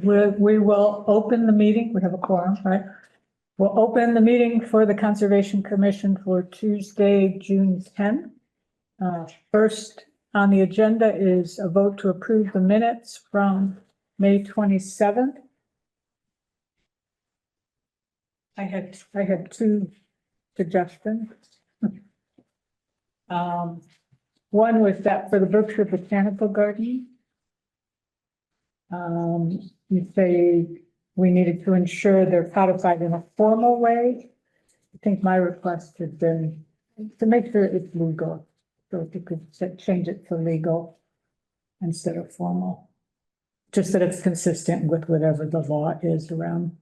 We will open the meeting. We have a quorum, right? We'll open the meeting for the Conservation Commission for Tuesday, June 10th. First on the agenda is a vote to approve the minutes from May 27th. I had two suggestions. One was that for the Berkshire Botanical Garden, you say we needed to ensure they're codified in a formal way. I think my request had been to make sure it's legal. So if you could change it to legal instead of formal, just that it's consistent with whatever the law is around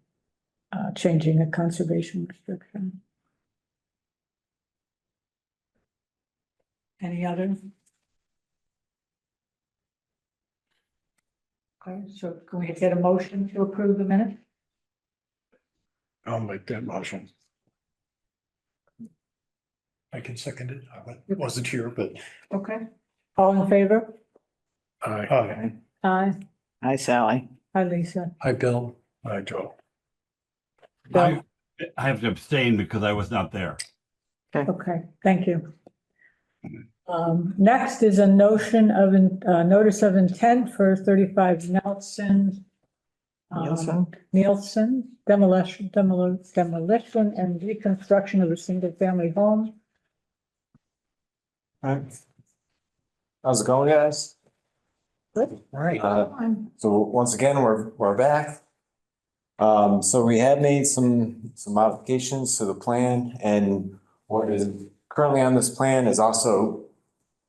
changing a conservation restriction. Any other? Okay, so can we get a motion to approve the minute? I'll make that motion. I can second it. I wasn't here, but. Okay, all in favor? Aye. Aye. Hi, Sally. Hi, Lisa. Hi, Bill. Hi, Joe. Bill? I have to abstain because I was not there. Okay, thank you. Next is a notion of, notice of intent for 35 Nelson. Nielsen, demolition and reconstruction of a single-family home. How's it going, guys? Right. So once again, we're back. So we have made some modifications to the plan, and what is currently on this plan is also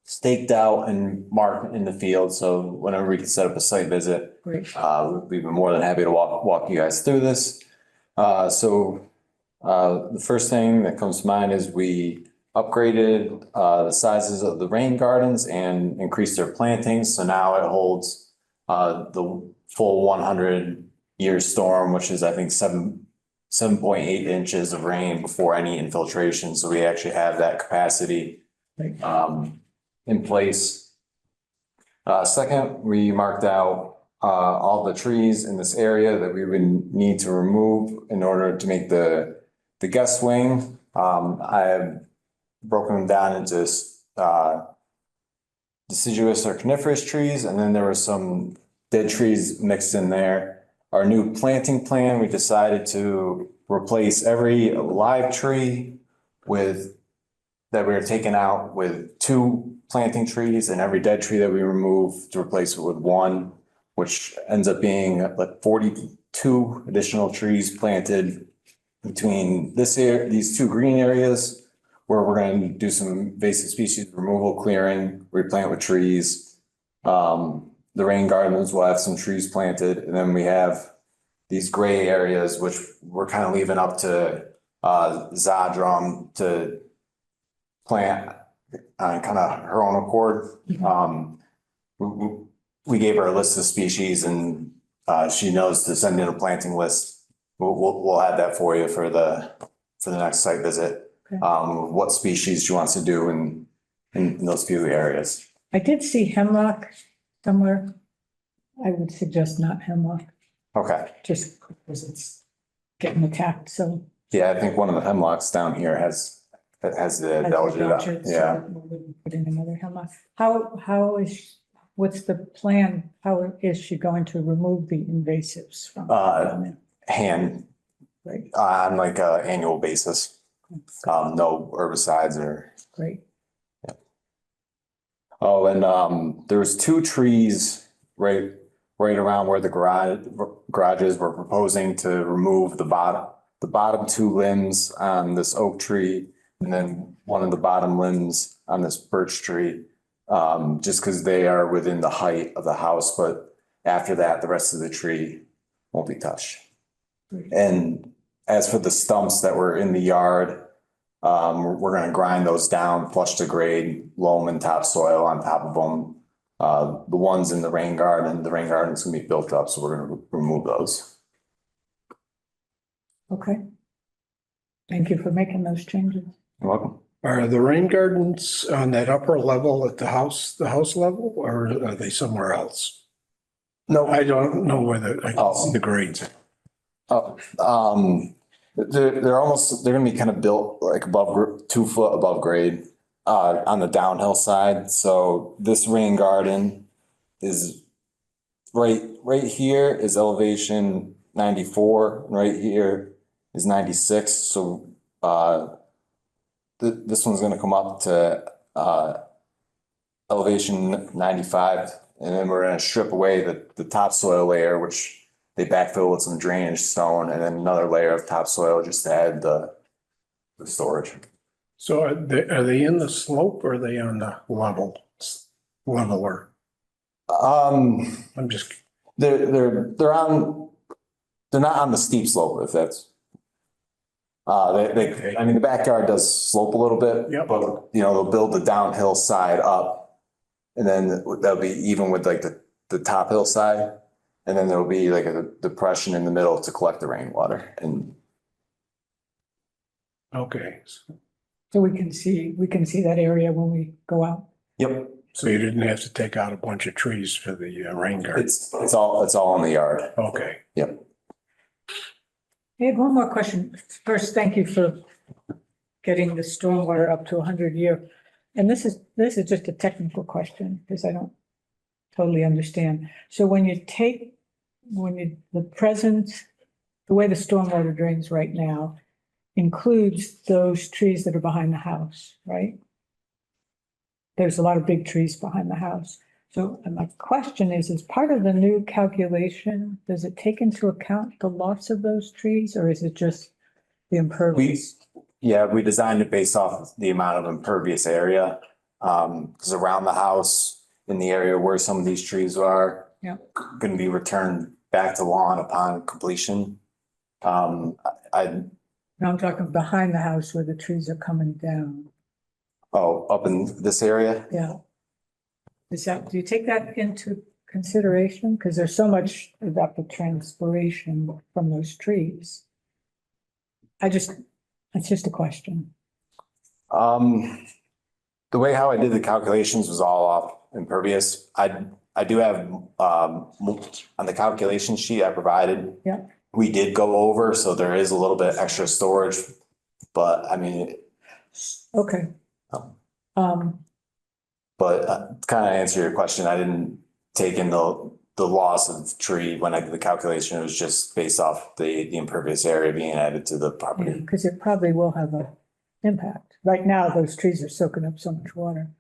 staked out and marked in the field. So whenever we can set up a site visit, Great. we've been more than happy to walk you guys through this. So the first thing that comes to mind is we upgraded the sizes of the rain gardens and increased their plantings. So now it holds the full 100-year storm, which is I think 7.8 inches of rain before any infiltration. So we actually have that capacity in place. Second, we marked out all the trees in this area that we would need to remove in order to make the guest wing. I have broken them down into deciduous or coniferous trees, and then there were some dead trees mixed in there. Our new planting plan, we decided to replace every live tree that we were taking out with 2 planting trees, and every dead tree that we remove to replace it with 1, which ends up being like 42 additional trees planted between these 2 green areas, where we're going to do some invasive species removal, clearing, replant with trees. The rain gardens will have some trees planted, and then we have these gray areas, which we're kind of leaving up to Zadrum to plant on kind of her own accord. We gave her a list of species, and she knows to send in a planting list. We'll have that for you for the next site visit. Okay. What species she wants to do in those few areas. I did see hemlock somewhere. I would suggest not hemlock, Okay. just because it's getting attacked, so. Yeah, I think one of the hemlocks down here has the Delgida. Yeah. We wouldn't put in another hemlock. What's the plan? How is she going to remove the invasives from? Hand Right, on like a annual basis. No herbicides or. great. Oh, and there's 2 trees right around where the garages were proposing to remove the bottom 2 limbs on this oak tree, and then one of the bottom limbs on this birch tree, just because they are within the height of the house. But after that, the rest of the tree won't be touched. Great. And as for the stumps that were in the yard, we're going to grind those down, flush the grade, loam and topsoil on top of them. The ones in the rain garden's going to be built up, so we're going to remove those. Okay. Thank you for making those changes. You're welcome. Are the rain gardens on that upper level at the house level, or are they somewhere else? No, I don't know whether I can Oh. see the grades. Oh, they're gonna be kind of built like above, 2 foot above grade, on the downhill side. So this rain garden is right here is elevation 94, right here is 96. So, this one's gonna come up to, elevation 95. And then we're gonna strip away the topsoil layer, which they backfill with some drainage stone, and then another layer of topsoil just to add the storage. So are they in the slope or are they on the leveler? I'm just, They're not on the steep slope, if that's. I mean, the backyard does slope a little bit. Yep. But, they'll build the downhill side up. And then that'll be even with like the top hill side. And then there'll be like a depression in the middle to collect the rainwater. And okay. So we can see that area when we go out. yep, So you didn't have to take out a bunch of trees for the rain garden? it's all in the yard. Okay. Yep. I had one more question. First, thank you for getting the stormwater up to 100-year. And this is just a technical question because I don't totally understand. So when the way the stormwater drains right now includes those trees that are behind the house, right? There's a lot of big trees behind the house. So my question is part of the new calculation, does it take into account the loss of those trees or is it just the impervious? Yeah, we designed it based off the amount of impervious area. Because around the house, in the area where some of these trees are. Yeah. Gonna be returned back to lawn upon completion. Now I'm talking behind the house where the trees are coming down. Up in this area? Yeah. Do you take that into consideration? Because there's so much evapotranspiration from those trees. It's just a question. The way how I did the calculations was all off impervious. I do have, on the calculation sheet I provided. Yeah. We did go over, so there is a little bit extra storage, but I mean. Okay. But to kind of answer your question, I didn't take in the loss of tree when I did the calculation. It was just based off the impervious area being added to the property. Because it probably will have an impact. Right now, those trees are soaking up so much water.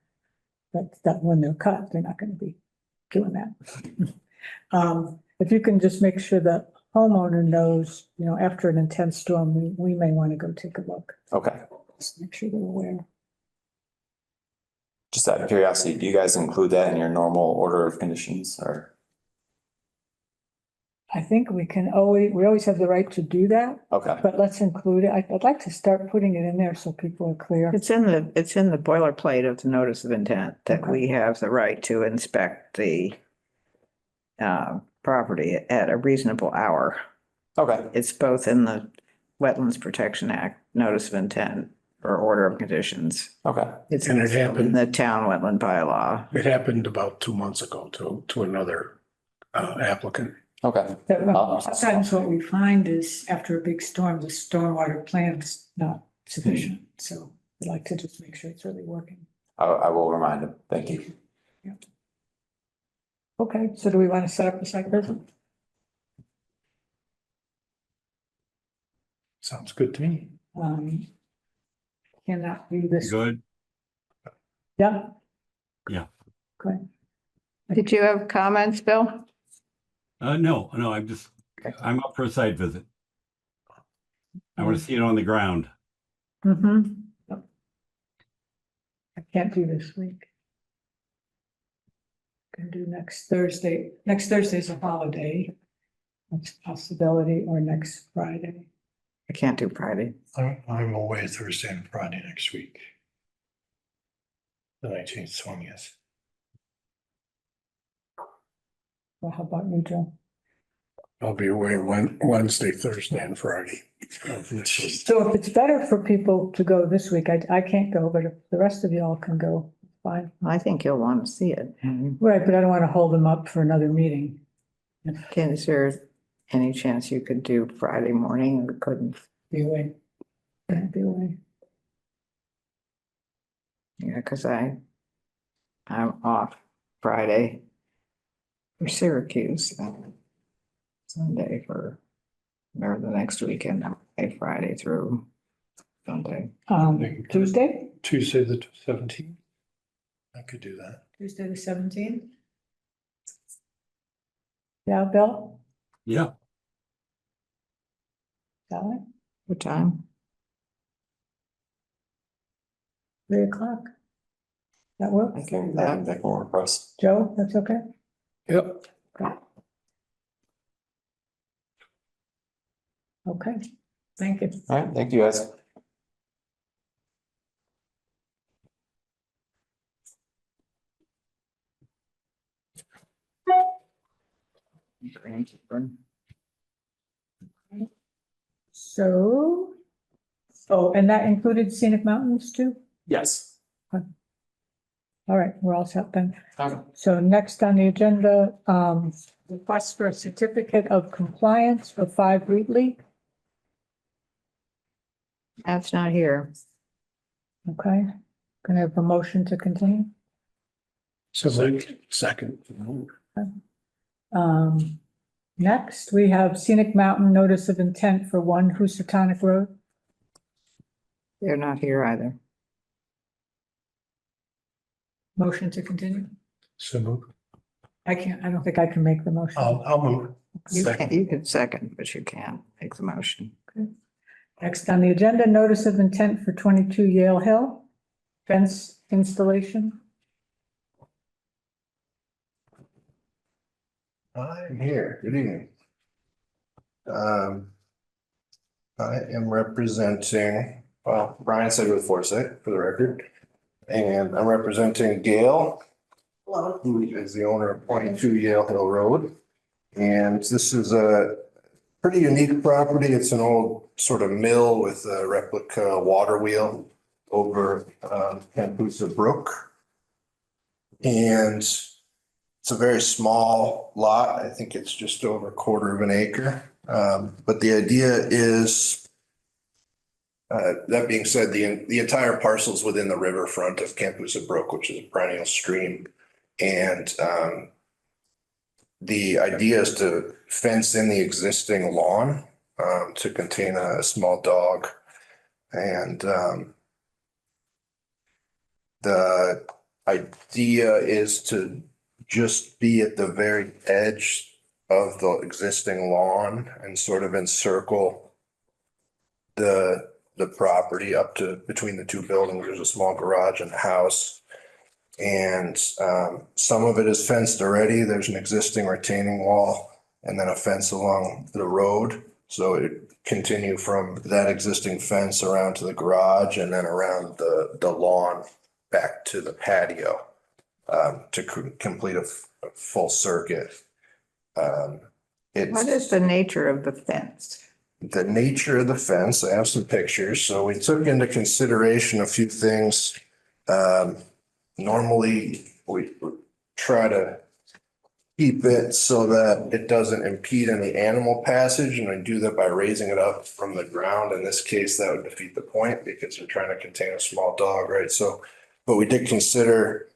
That when they're cut, they're not going to be doing that. If you can just make sure the homeowner knows, after an intense storm, we may want to go take a look. Okay. Just make sure they're aware. Just out of curiosity, do you guys include that in your normal order of conditions or? I think we always have the right to do that, Okay, but let's include it. I'd like to start putting it in there so people are clear. It's in the boilerplate of the notice of intent that Okay. we have the right to inspect the property at a reasonable hour. okay, It's both in the Wetlands Protection Act, notice of intent or order of conditions. okay. It's And it in happened, the town wetland bylaw. it happened about 2 months ago to another applicant. Okay, Sometimes what we find is after a big storm, the stormwater plan's not sufficient. So I'd like to just make sure it's really working. I will remind him. Thank you. Okay, so do we want to set up a site visit? Sounds good to me. Cannot do this. Good. Yeah. Yeah. Okay. Did you have comments, Bill? No, I'm up for a site visit. I want to see it on the ground. Mm-hmm. I can't do this week. Can do next Thursday. Next Thursday is a holiday. That's a possibility, or next Friday. I can't do Friday. I'm away Thursday and Friday next week. The 19th, 20th. Well, how about you, Joe? I'll be away Wednesday, Thursday and Friday. So if it's better for people to go this week, I can't go, but if the rest of y'all can go, fine. I think you'll want to see it. Right, but I don't want to hold them up for another meeting. Is there any chance you could do Friday morning or couldn't? Be away. Can't be away. Yeah, because I'm off Friday for Syracuse and Sunday for, or the next weekend, Friday through Sunday. Tuesday? Tuesday, the 17th. I could do that. Tuesday the 17th? Yeah, Bill? Yeah, Sally? What time? 3:00? That work? That can work for us. Joe, that's okay? Yep. Okay, thank you. All right, thank you guys. So, oh, and that included scenic mountains too? Yes. All right, we're all set then. Okay. So next on the agenda, request for a certificate of compliance for 5 Wheatley. That's not here. Okay, gonna have a motion to continue. So second. Next, we have scenic mountain notice of intent for 1 Housatonic Road. They're not here either. Motion to continue. So move. I don't think I can make the motion. I'll move. You can second, but you can't make the motion. Next on the agenda, notice of intent for 22 Yale Hill, fence installation. I'm here. Good evening. I am representing, well, Brian said with Foresight for the record. And I'm representing Gail, who is the owner of 22 Yale Hill Road. And this is a pretty unique property. It's an old sort of mill with a replica water wheel over Campusa Brook. And it's a very small lot. I think it's just over 1/4 of an acre. But the idea is, that being said, the entire parcel is within the riverfront of Campusa Brook, which is a perennial stream. And the idea is to fence in the existing lawn to contain a small dog. And the idea is to just be at the very edge of the existing lawn and sort of encircle the property up to between the 2 buildings. There's a small garage and a house. And some of it is fenced already. There's an existing retaining wall and then a fence along the road. So it continue from that existing fence around to the garage and then around the lawn back to the patio to complete a full circuit. What is the nature of the fence? The nature of the fence, I have some pictures. So we took into consideration a few things. Normally, we try to keep it so that it doesn't impede any animal passage, and I do that by raising it up from the ground. In this case, that would defeat the point because you're trying to contain a small dog, right? So, but we did consider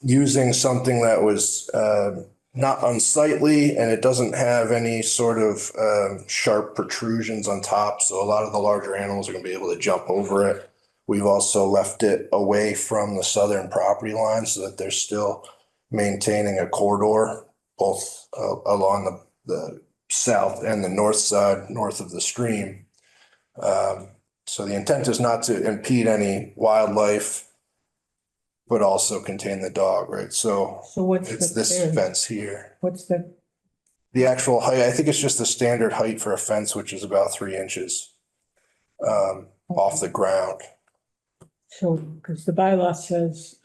using something that was not unsightly, and it doesn't have any sort of sharp protrusions on top. So a lot of the larger animals are going to be able to jump over it. We've also left it away from the southern property line so that they're still maintaining a corridor both along the south and the north side, north of the stream. So the intent is not to impede any wildlife, but also contain the dog, right? So what's it's this fence here. What's The actual height, I think it's just the standard height for a fence, which is about 3 inches off the ground. so, because the bylaw says,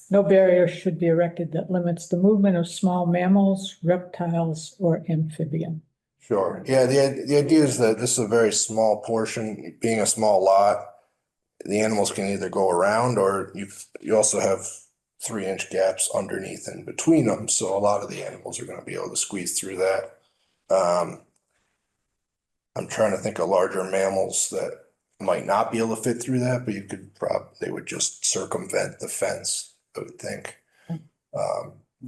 no barrier should be erected that limits the movement of small mammals, reptiles, or amphibian. Sure. Yeah, the idea is that this is a very small portion, being a small lot. The animals can either go around or you also have 3-inch gaps underneath and between them, so a lot of the animals are gonna be able to squeeze through that. I'm trying to think of larger mammals that might not be able to fit through that, but they would just circumvent the fence, I would think.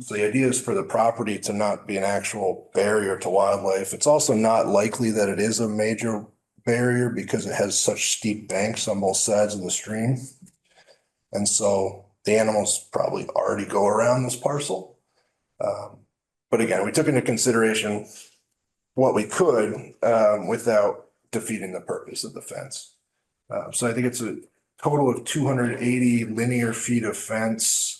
So the idea is for the property to not be an actual barrier to wildlife. It's also not likely that it is a major barrier because it has such steep banks on both sides of the stream. And so the animals probably already go around this parcel. But again, we took into consideration what we could without defeating the purpose of the fence. So I think it's a total of 280 linear feet of fence.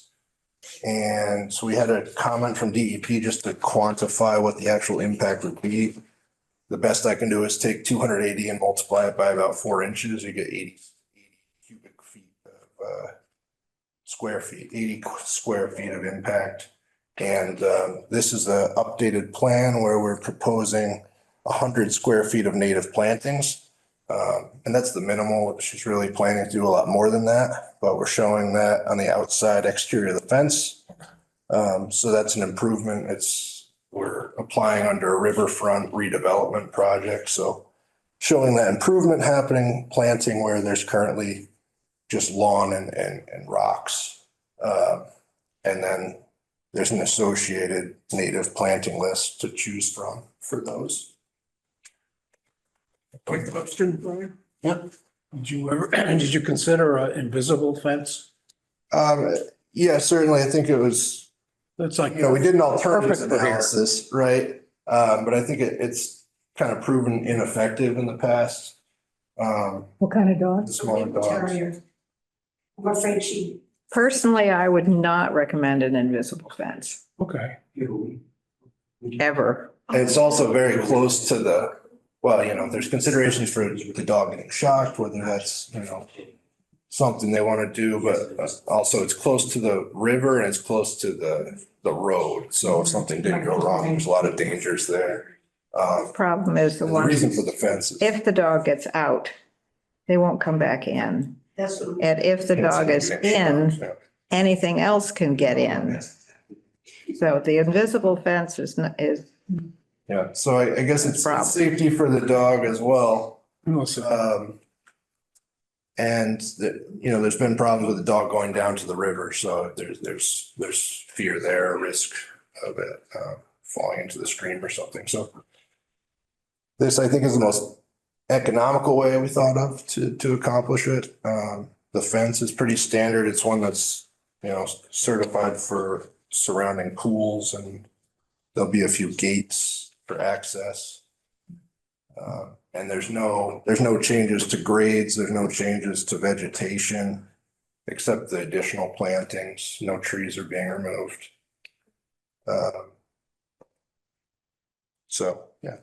And so we had a comment from DEP just to quantify what the actual impact would be. The best I can do is take 280 and multiply it by about 4 inches. You get 80 cubic feet of square feet, 80 square feet of impact. And this is the updated plan where we're proposing 100 square feet of native plantings. And that's the minimal. She's really planning to do a lot more than that, but we're showing that on the outside exterior of the fence. So that's an improvement. We're applying under a riverfront redevelopment project. So showing that improvement happening, planting where there's currently just lawn and rocks. And then there's an associated native planting list to choose from for those. Quick question, Brian? Yeah. Did you consider an invisible fence? Yeah, certainly. I think it was, That's like, we did an alternative Perfect for here. analysis, right? But I think it's kind of proven ineffective in the past. What kind of The dogs? smaller dogs. I'm afraid she. Personally, I would not recommend an invisible fence, okay. ever. And it's also very close to there's considerations for the dog getting shocked, whether that's, something they want to do, but also it's close to the river and it's close to the road. So if something did go wrong, there's a lot of dangers there. Problem is the The reason one, for the fence is. if the dog gets out, they won't come back in. That's what. And if the dog is in, anything else can get in. So the invisible fence is, Yeah, so I guess it's Problem. safety for the dog as well. Listen, And there's been problems with the dog going down to the river, so there's fear there, risk of it falling into the stream or something. So this, I think, is the most economical way we thought of to accomplish it. The fence is pretty standard. It's one that's, certified for surrounding pools, and there'll be a few gates for access. And there's no changes to grades, there's no changes to vegetation, except the additional plantings. No trees are being removed. So, yeah.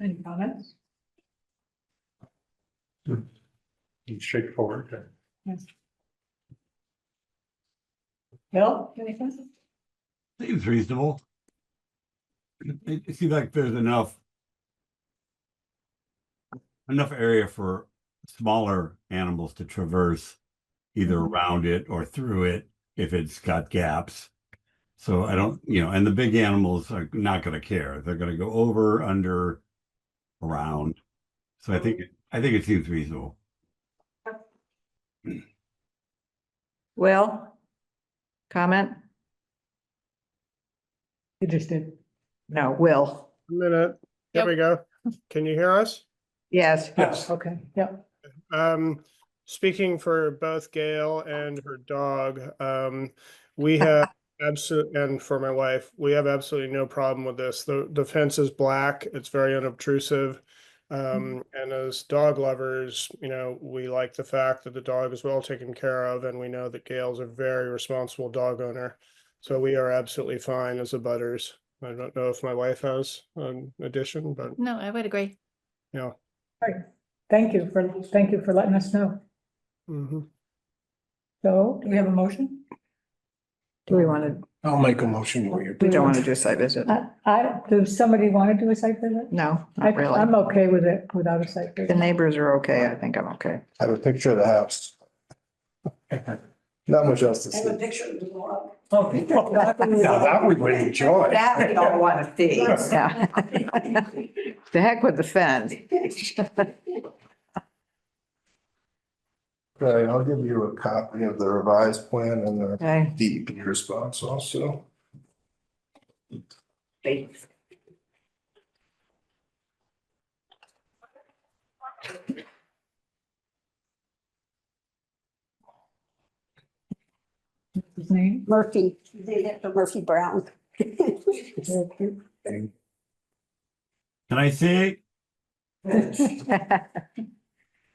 Any comments? straightforward. Yes. Bill, anything? Seems reasonable. It seems like there's enough area for smaller animals to traverse either around it or through it if it's got gaps. So I don't, and the big animals are not going to care. They're going to go over, under, around. So I think it seems reasonable. Will, comment? You just did. No, Will. A minute. There we go. Can you hear us? Yes. Yes. Okay, yeah. Speaking for both Gail and her dog, we have absolutely, and for my wife, we have absolutely no problem with this. The fence is black. It's very unobtrusive. And as dog lovers, we like the fact that the dog is well taken care of, and we know that Gail's a very responsible dog owner. So we are absolutely fine as abutters. I don't know if my wife has an addition, but No, I would agree. yeah. Right. Thank you for letting us know. Mhm. So do we have a motion? Do we want to, I'll make a motion where you're. we don't want to do a site visit? Does somebody want to do a site visit? No, not really. I'm okay with it without a site The visit. neighbors are okay. I think I'm okay. I have a picture of the house. Not much else to I have a see. picture of the dog. Now that we would enjoy. That we don't want to see. Yeah. The heck with the fence. Okay, I'll give you a copy of the revised plan and the Okay. DEP response also. His name? Murphy, they have the Murphy Brown. Can I see?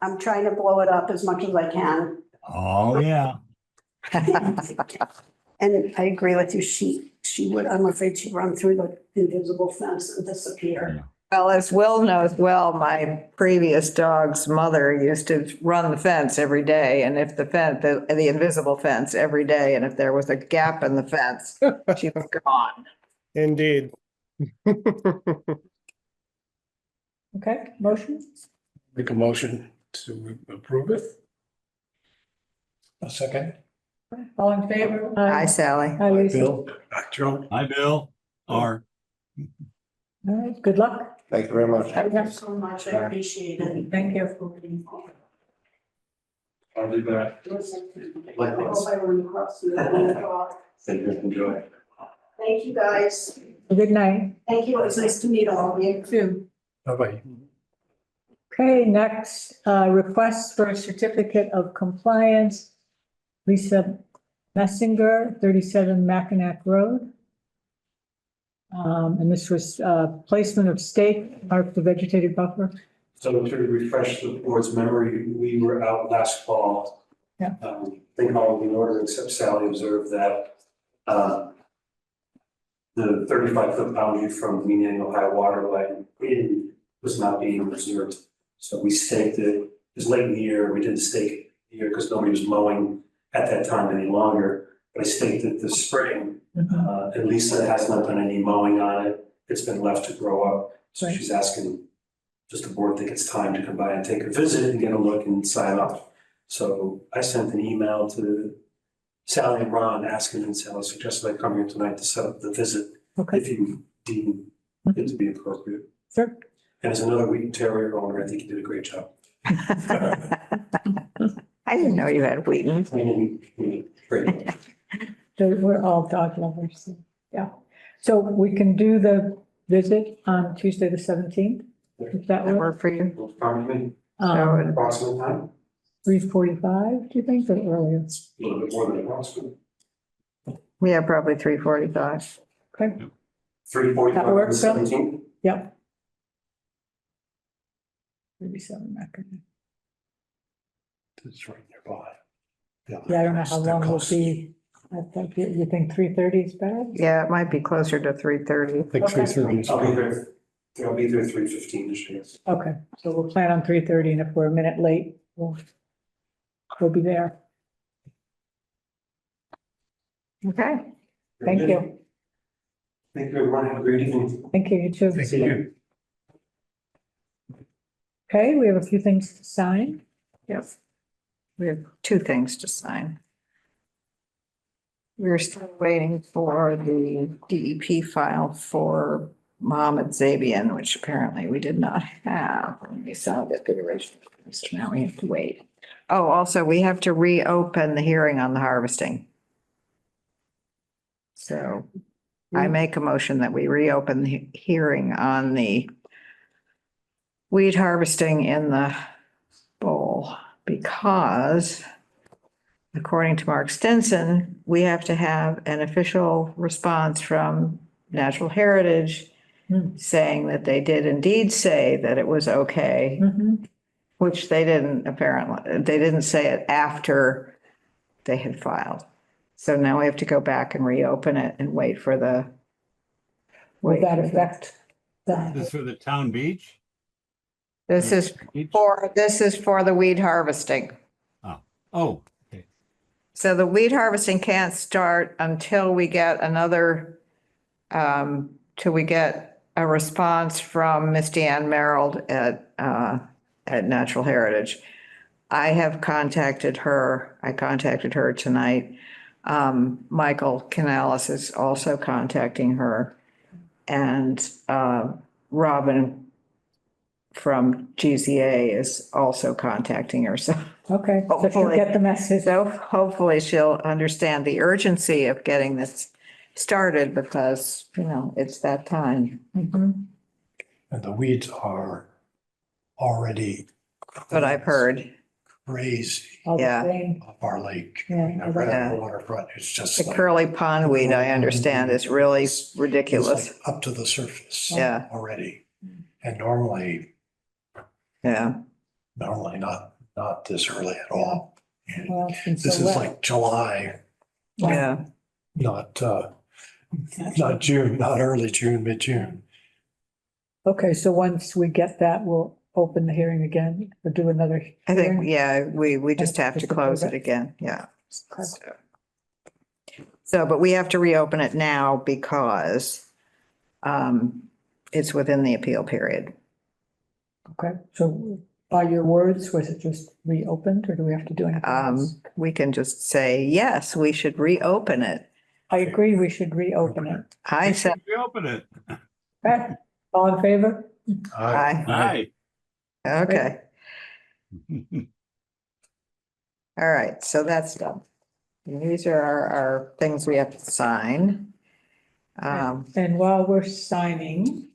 I'm trying to blow it up as much as I can. Oh, yeah. And I agree with you, she would, I'm afraid she'd run through the invisible fence and disappear. Well, as Will knows well, my previous dog's mother used to run the fence every day. And if the invisible fence every day, and if there was a gap in the fence, she was gone. Indeed. Okay, motion? Make a motion to approve it. A second. All in favor? Hi, Sally. Hi, Lisa. Bill, Joe. Hi, Bill. Or, All right, good luck. Thank you very much. Thank you so much, I appreciate it. Thank you. I'll be back. I hope I run across you. Thank you, enjoy. Thank you, guys. Good night. Thank you, it was nice to meet all of you. Too. Bye-bye. Okay, next, request for a certificate of compliance. Lisa Messinger, 37 Mackinac Road. And this was, placement of stake marked the vegetated buffer. So to refresh the board's memory, we were out last fall. Yeah. I think all in order except Sally observed that the 35-foot boundary from mean annual high water line in was not being observed. So we staked it. It was late in the year. We didn't stake it here because nobody was mowing at that time any longer. But I staked it this spring. And Lisa has not done any mowing on it. It's been left to grow up. So Right. she's asking, does the board think it's time to come by and take a visit and get a look and sign off? So I sent an email to Sally and Ron asking and Sally suggested I come here tonight to set up the visit Okay, if you deem it to be appropriate. sure. And as another Wheaton Terrier owner, I think you did a great job. I didn't know you had Wheaton. Great. We're all dog lovers, so, yeah. So we can do the visit on Tuesday, the 17th, if that That works. work for you? Probably approximate time, 3:45, do you think, or earlier? a little bit more than approximate. Yeah, probably 3:45. Okay, 3:45 That on the works, Bill? 17th. yep. 37 Mackinac. It's right nearby. Yeah, I don't know how long we'll be. I think, you think 3:30 is better? Yeah, it might be closer to 3:30. I think Okay. 3:30 is I'll be fine. there. I'll be there 3:15-ish, yes. Okay, so we'll plan on 3:30, and if we're a minute late, we'll be there. Okay. Thank you. Thank you, everyone. Have a great evening. Thank you, you too. Thank you. Okay, we have a few things to sign. Yes. We have two things to sign. We're still waiting for the DEP file for Mohammed Zabian, which apparently we did not have when we saw the iteration. So now we have to wait. Oh, also, we have to reopen the hearing on the harvesting. So I make a motion that we reopen the hearing on the weed harvesting in the bowl because according to Mark Stinson, we have to have an official response from Natural Heritage saying that they did indeed say that it was okay, which they didn't apparently. They didn't say it after they had filed. So now we have to go back and reopen it and wait for the. Will that affect This the, is for the town beach? This is for the weed harvesting. Oh, okay. So the weed harvesting can't start until we get till we get a response from Misty Ann Merrill at Natural Heritage. I have contacted her. I contacted her tonight. Michael Canales is also contacting her. And Robin from GZA is also contacting her. So Okay, so she'll Hopefully. get the message. hopefully she'll understand the urgency of getting this started because, it's that time. Mhm. And the weeds are already. But I've heard, Crazy All the Yeah. rain. off our lake. Yeah, I've read yeah. the waterfront, it's just the like. curly pond weed, I understand, is really It's ridiculous. like up to the surface. Yeah. Already. And normally Yeah, not this early at all. And Well, it's been this so is wet. like July, yeah. not June, not early June, mid-June. Okay, so once we get that, we'll open the hearing again, or do another. I think, hearing. yeah, we just have to Just close approve it it. again, yeah. Okay. So, but we have to reopen it now because it's within the appeal period. Okay, so by your words, was it just reopened or do we have to do anything else? We can just say, yes, we should reopen it. I agree, we should reopen it. I said, Reopen it. Okay, all in favor? aye, Hi. okay, all right, so that's done. And these are our things we have to sign. And while we're signing,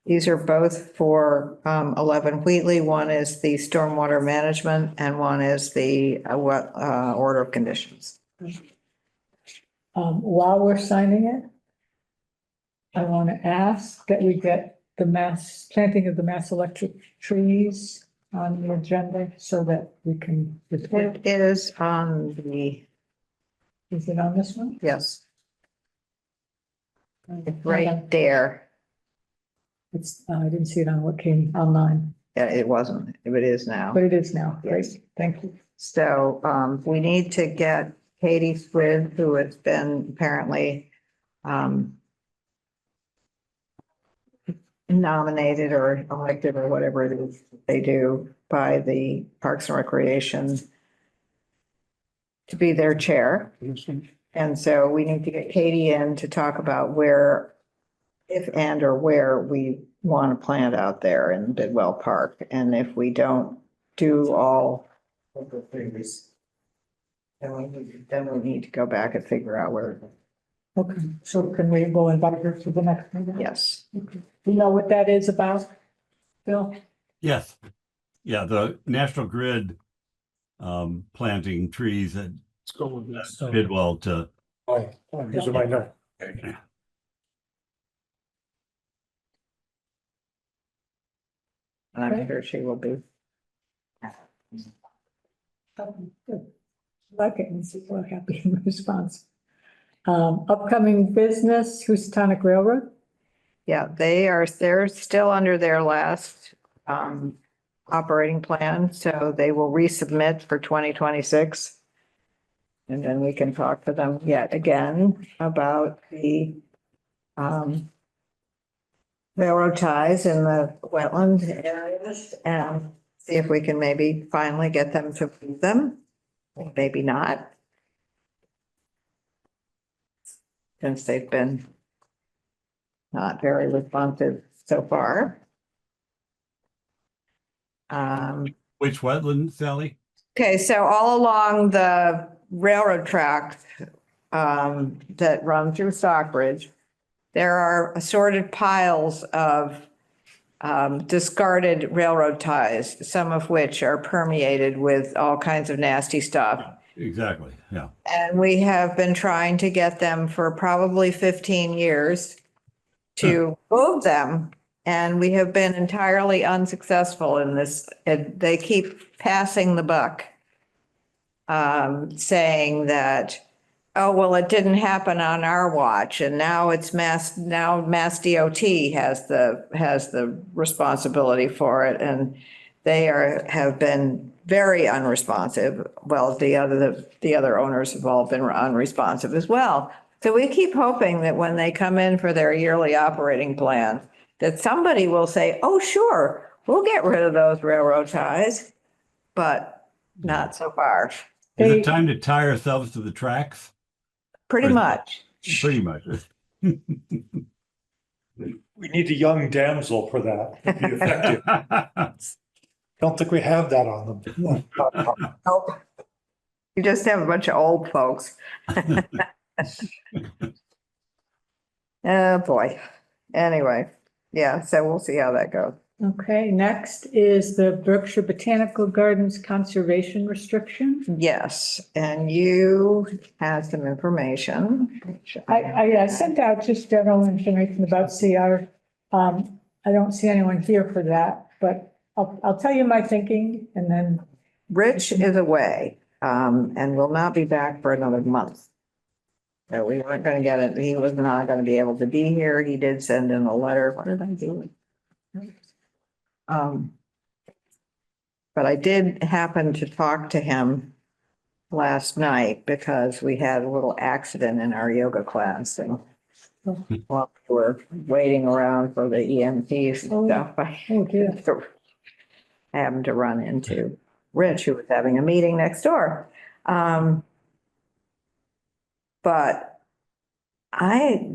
These are both for 11 Wheatley. One is the stormwater management and one is the order of conditions. while we're signing it, I want to ask that we get the planting of the mass electric trees on the agenda so that we can. It is on the, Is it on this one? yes, it's right there. I didn't see it on what came online, Yeah, it wasn't, but it is now. but it is now. Great, Yes. thank you. So we need to get Katie Swift, who has been apparently nominated or elected or whatever it is they do by the Parks and Recreation to be their chair. And so we need to get Katie in to talk about where, if and or where we want to plant out there in Bidwell Park. And if we don't do all of the things, then we need to go back and figure out where, Okay, so can we go invite her to the next meeting? yes. Okay. Do you know what that is about, Bill? Yes. Yeah, the National Grid planting trees at Let's go with this. Bidwell to, These are my notes. And I'm sure she will be. Good. Like it, and see we're happy in response. Upcoming business, Housatonic Railroad. Yeah, they're still under their last operating plan, so they will resubmit for 2026. And then we can talk to them yet again about the railroad ties in the wetland areas and see if we can maybe finally get them to move them, or maybe not. Since they've been not very responsive so far. which wetland, Sally? Okay, so all along the railroad track that run through Stockbridge, there are assorted piles of discarded railroad ties, some of which are permeated with all kinds of nasty stuff. Exactly, yeah. And we have been trying to get them for probably 15 years to move them. And we have been entirely unsuccessful in this. They keep passing the buck, saying that, oh, well, it didn't happen on our watch. And now Mass DOT has the responsibility for it. And they have been very unresponsive. Well, the other owners have all been unresponsive as well. So we keep hoping that when they come in for their yearly operating plan, that somebody will say, oh, sure, we'll get rid of those railroad ties. But not so far. Is They- it time to tie ourselves to the tracks? Pretty Or- much. Pretty much. We need a young damsel for that to be effective. Don't think we have that on them. Nope. You just have a bunch of old folks. Oh, boy. Anyway, yeah, so we'll see how that goes. Okay, next is the Berkshire Botanical Gardens Conservation Restriction. Yes, and you had some information. I sent out just general information about CR. I don't see anyone here for that, but I'll tell you my thinking and then, Rich is away, and will not be back for another month. So we weren't gonna get it. He was not gonna be able to be here. He did send in a letter. What did I do? But I did happen to talk to him last night because we had a little accident in our yoga class and while we were waiting around for the EMTs and stuff, oh dear. I happened to run into Rich, who was having a meeting next door. But I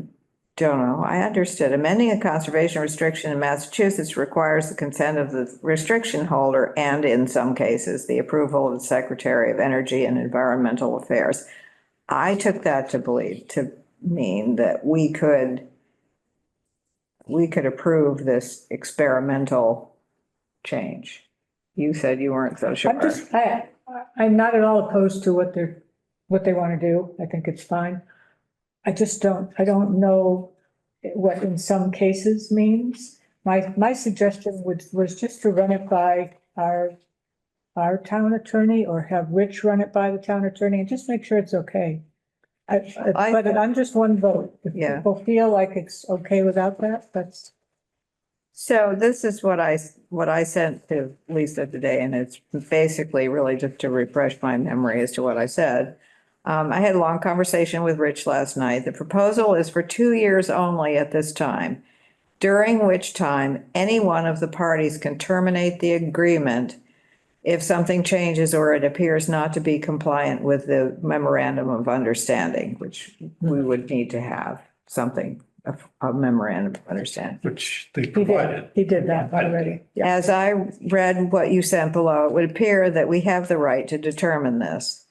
don't know, I understood amending a conservation restriction in Massachusetts requires the consent of the restriction holder and in some cases, the approval of the Secretary of Energy and Environmental Affairs. I took that to mean that we could approve this experimental change. You said you weren't so sure. I'm not at all opposed to what they want to do. I think it's fine. I don't know what in some cases means. My suggestion was just to run it by our town attorney or have Rich run it by the town attorney and just make sure it's okay. But I'm just one vote. If Yeah. people feel like it's okay without that, that's. So this is what I sent to Lisa today, and it's basically really just to refresh my memory as to what I said. I had a long conversation with Rich last night. The proposal is for 2 years only at this time, during which time any one of the parties can terminate the agreement if something changes or it appears not to be compliant with the memorandum of understanding, which we would need to have something, a memorandum of understanding. Which they provided. He did that already. Yeah. As I read what you sent below, it would appear that we have the right to determine this.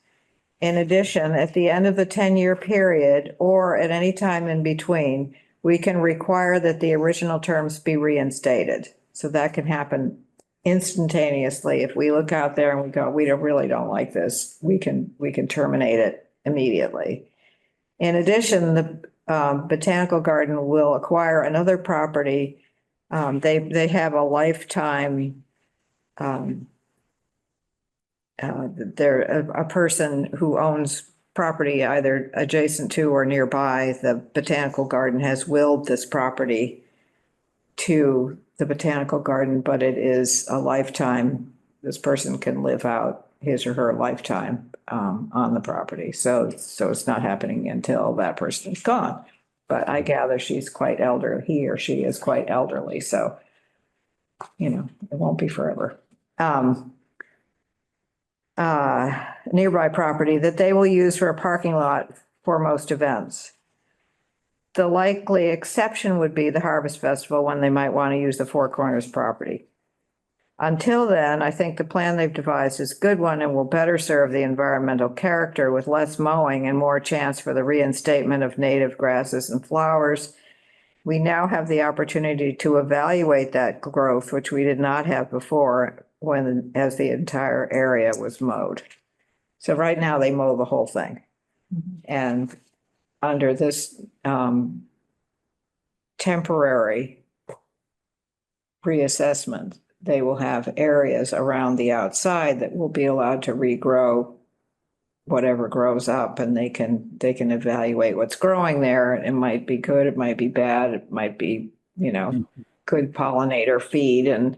In addition, at the end of the 10-year period or at any time in between, we can require that the original terms be reinstated. So that can happen instantaneously. If we look out there and we go, we really don't like this, we can terminate it immediately. In addition, the Botanical Garden will acquire another property. They have a lifetime they're a person who owns property either adjacent to or nearby the Botanical Garden has willed this property to the Botanical Garden, but it is a lifetime. This person can live out his or her lifetime on the property. So it's not happening until that person is gone. But I gather she's quite elderly, he or she is quite elderly, so it won't be forever. Nearby property that they will use for a parking lot for most events. The likely exception would be the Harvest Festival when they might want to use the Four Corners property. Until then, I think the plan they've devised is a good one and will better serve the environmental character with less mowing and more chance for the reinstatement of native grasses and flowers. We now have the opportunity to evaluate that growth, which we did not have before as the entire area was mowed. So right now they mow the whole thing. And under this temporary reassessment, they will have areas around the outside that will be allowed to regrow whatever grows up, and they can evaluate what's growing there. It might be good, it might be bad, it might be, good pollinator feed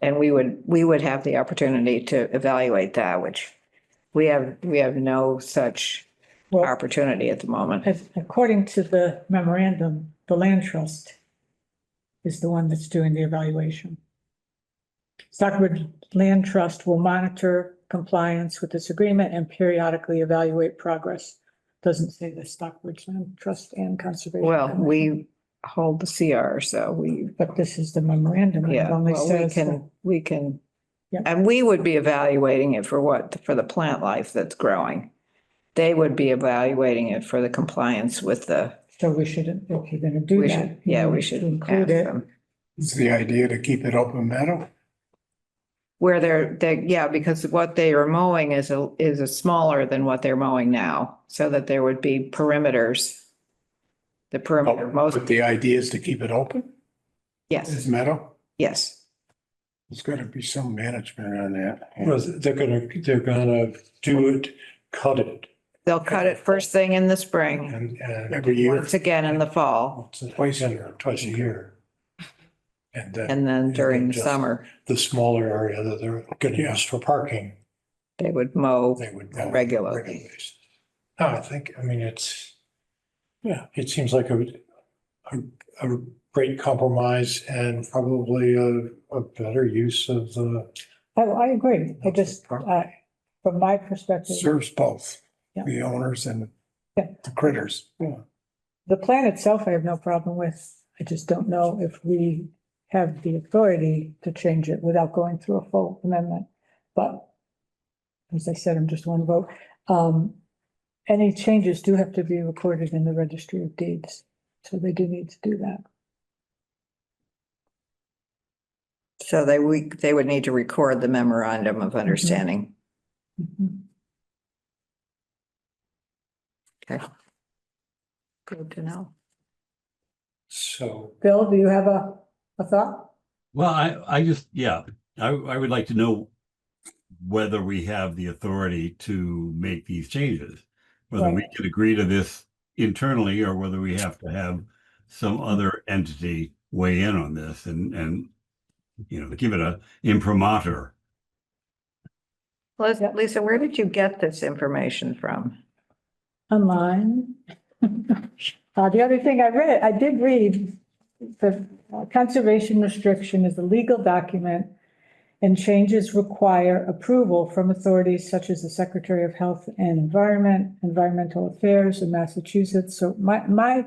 and we would have the opportunity to evaluate that, which we have no such opportunity at the moment. According to the memorandum, the land trust is the one that's doing the evaluation. Stockbridge Land Trust will monitor compliance with this agreement and periodically evaluate progress. Doesn't say the Stockbridge Land Trust and Conservation. Well, Commission, we hold the CR, so we, but this is the memorandum. It yeah, only well, says that- we can. Yeah. And we would be evaluating it for what? For the plant life that's growing. They would be evaluating it for the compliance with the, So we shouldn't, if you're gonna do we that. should, you yeah, we need should to ask include it. them. Is the idea to keep it open meadow? Where yeah, because what they are mowing is a smaller than what they're mowing now, so that there would be perimeters. The perimeter, most, But the idea is to keep it open yes, as meadow? yes. There's gotta be some management on that. Well, they're gonna do it, cut it They'll cut it first thing in the spring, and Every year, once again in the fall, twice a year. And and then during the just summer, the smaller area that they're gonna Yeah. use for parking, they would mow they would. mow regularly. basis. No, I mean, it seems like a great compromise and probably a better use of the. I agree. I just, from my perspective, serves both, Yeah. the owners and Yeah. the critters. Yeah. the plan itself, I have no problem with. I just don't know if we have the authority to change it without going through a full amendment. But as I said, I'm just one vote. Any changes do have to be recorded in the registry of deeds. So they do need to do that. So they would need to record the memorandum of understanding. Mhm. Okay. Good to know. So, Bill, do you have a thought? Well, I just, yeah, I would like to know whether we have the authority to make these changes. Whether we Right. can agree to this internally or whether we have to have some other entity weigh in on this and give it a imprimatur. Lisa, where did you get this information from? Online. The other thing I did read, the conservation restriction is a legal document and changes require approval from authorities such as the Secretary of Health and Environment, Environmental Affairs in Massachusetts. So my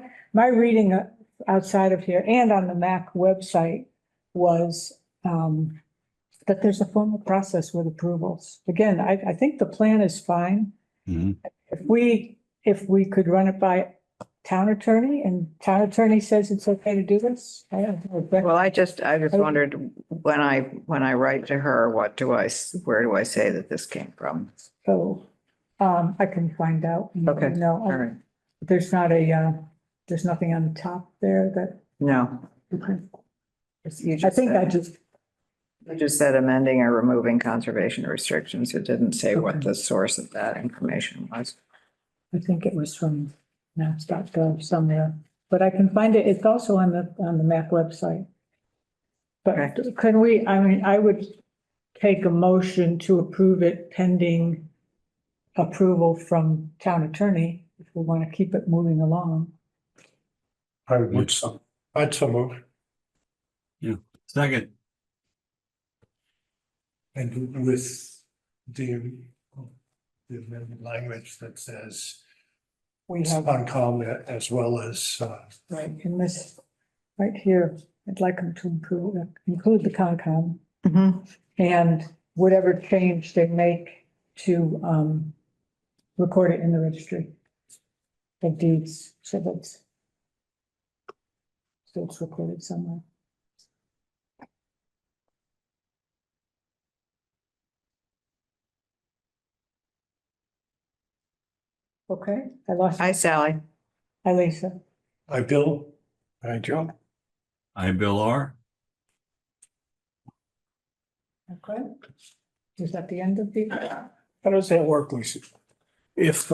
reading outside of here and on the MAC website was that there's a formal process with approvals. Again, I think the plan is fine. Mhm. If we could run it by town attorney and town attorney says it's okay to do this. Well, I just wondered when I write to her, where do I say that this came from? So, I can find out. Okay. No, All right. there's nothing on the top there that, No. okay. You I think I just just, you just said amending or removing conservation restrictions. It didn't say what Okay. the source of that information was. I think it was from mass.gov somewhere, but I can find it. It's also on the MAC website. But Okay. can we, I would take a motion to approve it pending approval from town attorney, if we want to keep it moving along. I'd so move. Second, And with the amended language that says We have, Concom as well as, right, in this, right here, I'd like them to include the Concom and whatever change they make to record it in the registry of deeds, so it's recorded somewhere. Okay, I lost. Hi, Sally. Hi, Lisa. I, Bill, Hi, Joe. I'm Bill R. Okay. Is that the end of the? How does that work, Lisa? If,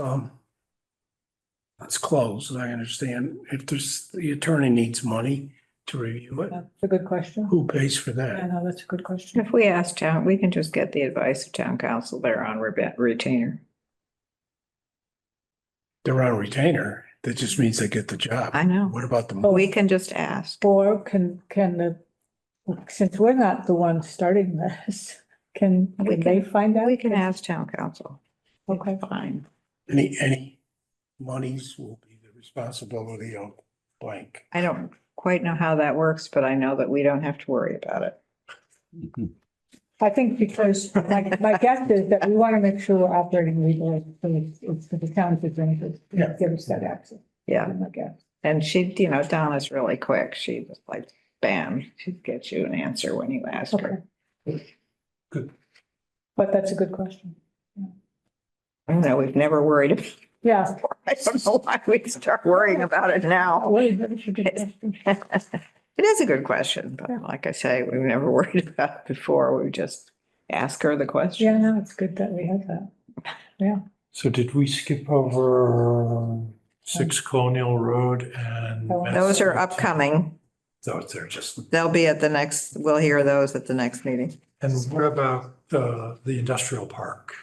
it's closed, I understand. If the attorney needs money to review it, That's a good question. who pays for Yeah, that? no, that's a good question. If we ask town, we can just get the advice of town council. They're on retainer. They're on retainer. That just means they get the job. I know. What about the? We can just ask. Or can the Since we're not the ones starting this, can We they can- find out? We can ask town council. Okay. Fine. Any monies will be the responsibility of blank. I don't quite know how that works, but I know that we don't have to worry about it. I think because my guess is that we want to make sure we're operating legally, so it's for the town's advantage. Yeah. Give us that access. Yeah. I guess. And she, Donna's really quick. She was like, bam, she'd get you an answer when you ask her. Good. But that's a good question. I don't know, we've never worried about it. Yeah. before. I don't know why we start worrying about it now. Wait, that is a good question. It is a good question, but like I say, we've never worried about it before. We just ask her the question. Yeah, no, it's good that we have that. Yeah. So did we skip over 6 Colonial Road and? Those are upcoming. Those are just, They'll be at the next, we'll hear those at the next meeting. and what about the industrial park?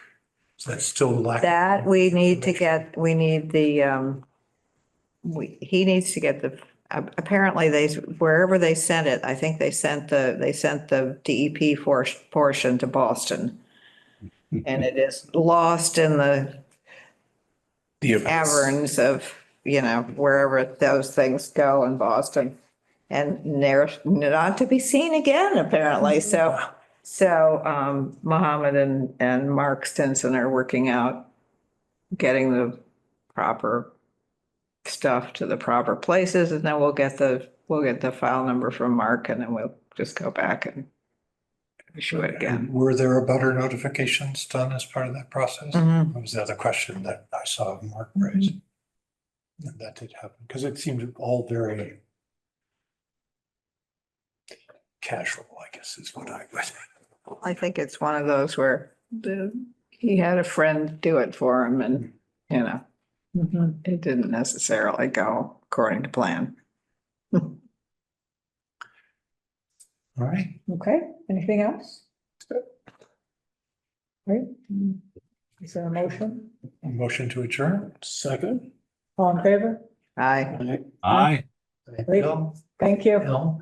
Is that still lacking? That we need to get, we need the, he needs to get the, apparently wherever they sent it, I think they sent the DEP portion to Boston. And it is lost in the caverns of, wherever those things go in Boston. And they're not to be seen again, apparently. So Mohammed and Mark Stinson are working out getting the proper stuff to the proper places, and then we'll get the file number from Mark, and then we'll just go back and issue it again. Were there abutter notifications done as part of that process? Mhm. That was the other question that I saw Mark raise. And that did happen, because it seemed all very casual, I guess is what I would. I think it's one of those where he had a friend do it for him, and Mhm. it didn't necessarily go according to plan. All right. Okay, anything else? Right? Is there a motion? Motion to adjourn. Second. All in favor? Aye. Aye. Great. Thank you. Bill?